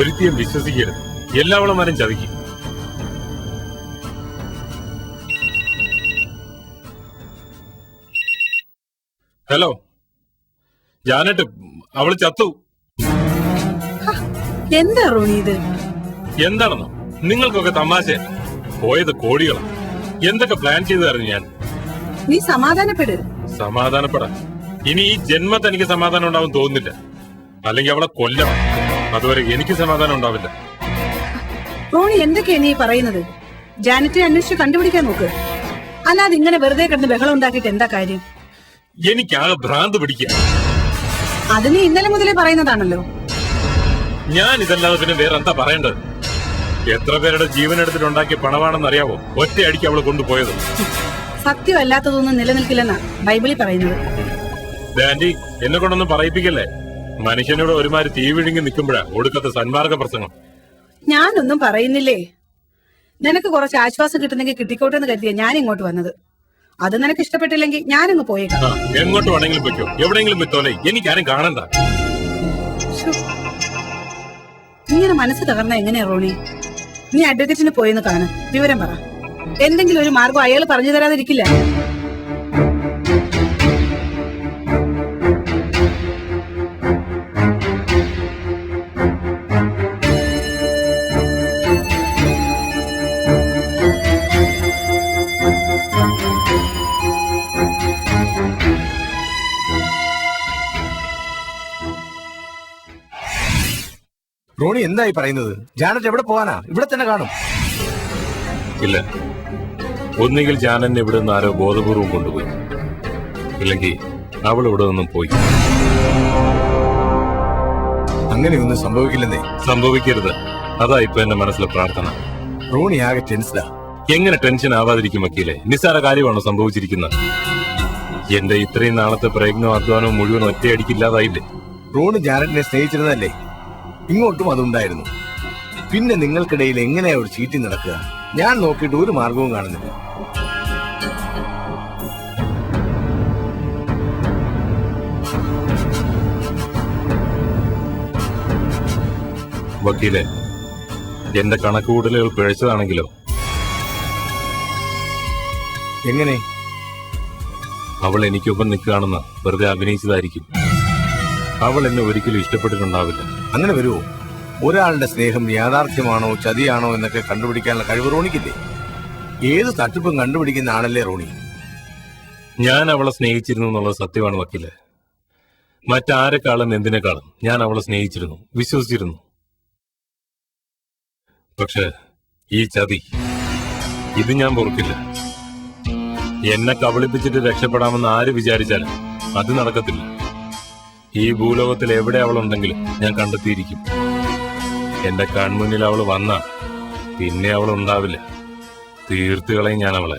ഒരുത്തിയും വിശ്വസിക്കരുത്. എല്ലാവളമാരും ചതിക്കും. Hello Janet, അവള് ചത്തു. എന്താ റോണി ഇത്? എന്താണെന്നോ നിങ്ങൾക്കൊക്കെ തമാശ. പോയത് കോടികളാ. എന്തൊക്കെ പ്ലാൻ ചെയ്തായിരുന്നു ഞാൻ. നീ സമാധാനപ്പെട്. സമാധാനപ്പെടാ. ഇനി ഈ ജന്മത്ത് എനിക്ക് സമാധാനം ഉണ്ടാവും തോന്നുന്നില്ല. അല്ലെങ്കിൽ അവളെ കൊല്ലണം. അതുവരെ എനിക്ക് സമാധാനം ഉണ്ടാവില്ല. റോണി എന്തൊക്കെയാ നീ പറയുന്നത്? ജാനറ്റിനെ അന്വേഷിച്ച് കണ്ടുപിടിക്കാൻ നോക്ക്. അല്ലാതെ ഇങ്ങനെ വെറുതെ കിടന്ന് ബഹളം ഉണ്ടാക്കിയിട്ട് എന്താ കാര്യം? എനിക്കാകെ ഭ്രാന്ത് പിടിക്കുക. അത് നീ ഇന്നലെ മുതലേ പറയുന്നതാണല്ലോ. ഞാൻ ഇതല്ലാതെ പിന്നെ വേറെ എന്താ പറയേണ്ടത്? എത്ര പേരുടെ ജീവൻ എടുത്തിട്ടുണ്ടാക്കിയ പണമാണെന്ന് അറിയാവോ ഒറ്റയടിക്ക് അവള് കൊണ്ടുപോയത്? സത്യമല്ലാത്തതൊന്നും നിലനിൽക്കില്ലെന്നാ ബൈബിളിൽ പറയുന്നത്. ആന്റി, എന്നെ കൊണ്ടൊന്നും പറയിപ്പിക്കല്ലേ. മനുഷ്യനോട് ഒരുമാതിരി തീ വിഴുങ്ങി നിൽക്കുമ്പോഴാ ഒടുക്കത്തെ സന്മാർഗ പ്രസംഗം. ഞാനൊന്നും പറയുന്നില്ലേ. നിനക്ക് കുറച്ച് ആശ്വാസം കിട്ടുന്നെങ്കിൽ കിട്ടിക്കോട്ടെ എന്ന് കരുതിയാ ഞാൻ ഇങ്ങോട്ട് വന്നത്. അത് നിനക്ക് ഇഷ്ടപ്പെട്ടില്ലെങ്കിൽ ഞാനങ്ങ് പോയേക്കാം. എങ്ങോട്ട് വേണമെങ്കിലും പൊയ്ക്കോ, എവിടെയെങ്കിലും പോയിത്തോലെ. എനിക്കാരും കാണണ്ട. ഇങ്ങനെ മനസ്സ് തകർന്ന എങ്ങനെയാ റോണി? നീ അഡ്വക്കേറ്റിന് പോയെന്ന് കാണും, വിവരം പറ. എന്തെങ്കിലും ഒരു മാർഗം അയാൾ പറഞ്ഞു തരാതിരിക്കില്ല. റോണി എന്തായി പറയുന്നത്? ജാനറ്റ് എവിടെ പോകാനാ? ഇവിടെ തന്നെ കാണും. ഇല്ല, ഒന്നുകിൽ ജാനനെ ഇവിടെ നിന്ന് ആരോ ബോധപൂർവം കൊണ്ടുപോയി, ഇല്ലെങ്കിൽ അവൾ ഇവിടെ നിന്നും പോയി. അങ്ങനെയൊന്നും സംഭവിക്കില്ലെന്നേ. സംഭവിക്കരുത്. അതാ ഇപ്പൊ എന്റെ മനസ്സിലെ പ്രാർത്ഥന. റോണി ആകെ ടെൻസ്ഡാ. എങ്ങനെ ടെൻഷൻ ആവാതിരിക്കും വക്കീലെ? നിസ്സാര കാര്യമാണോ സംഭവിച്ചിരിക്കുന്നത്? എന്റെ ഇത്രയും നാളത്തെ പ്രയത്നവും അധ്വാനവും മുഴുവൻ ഒറ്റയടിക്കില്ലാതായില്ലേ? റോണി ജാനറ്റിനെ സ്നേഹിച്ചിരുന്നല്ലേ? ഇങ്ങോട്ടും അതുണ്ടായിരുന്നു. പിന്നെ നിങ്ങൾക്കിടയിൽ എങ്ങനെയാ ഒരു ചീറ്റിംഗ് നടക്കുക? ഞാൻ നോക്കിയിട്ട് ഒരു മാർഗവും കാണുന്നില്ല. വക്കീലെ, എന്റെ കണക്കുകൂടലുകൾ പിഴച്ചതാണെങ്കിലോ? എങ്ങനെ? അവൾ എനിക്കൊപ്പം നിൽക്കുകയാണെന്ന് വെറുതെ അഭിനയിച്ചതായിരിക്കും. അവൾ എന്നെ ഒരിക്കലും ഇഷ്ടപ്പെട്ടിട്ടുണ്ടാവില്ല. അങ്ങനെ വരുമോ? ഒരാളുടെ സ്നേഹം യാഥാർത്ഥ്യമാണോ ചതിയാണോ എന്നൊക്കെ കണ്ടുപിടിക്കാനുള്ള കഴിവ് റോണിക്കില്ലേ? ഏത് തട്ടിപ്പും കണ്ടുപിടിക്കുന്ന ആളല്ലേ റോണി. ഞാൻ അവളെ സ്നേഹിച്ചിരുന്നു എന്നുള്ളത് സത്യമാണ് വക്കീലെ. മറ്റാരെക്കാളും എന്തിനേക്കാളും ഞാൻ അവളെ സ്നേഹിച്ചിരുന്നു, വിശ്വസിച്ചിരുന്നു. പക്ഷെ ഈ ചതി, ഇത് ഞാൻ പൊറുക്കില്ല. എന്നെ കബളിപ്പിച്ചിട്ട് രക്ഷപ്പെടാമെന്ന് ആര് വിചാരിച്ചാലും അത് നടക്കത്തില്ല. ഈ ഭൂലോകത്തിൽ എവിടെ അവളുണ്ടെങ്കിലും ഞാൻ കണ്ടെത്തിയിരിക്കും. എന്റെ കൺമുന്നിൽ അവൾ വന്നാ പിന്നെ അവൾ ഉണ്ടാവില്ല. തീർത്തുകളയും ഞാൻ അവളെ.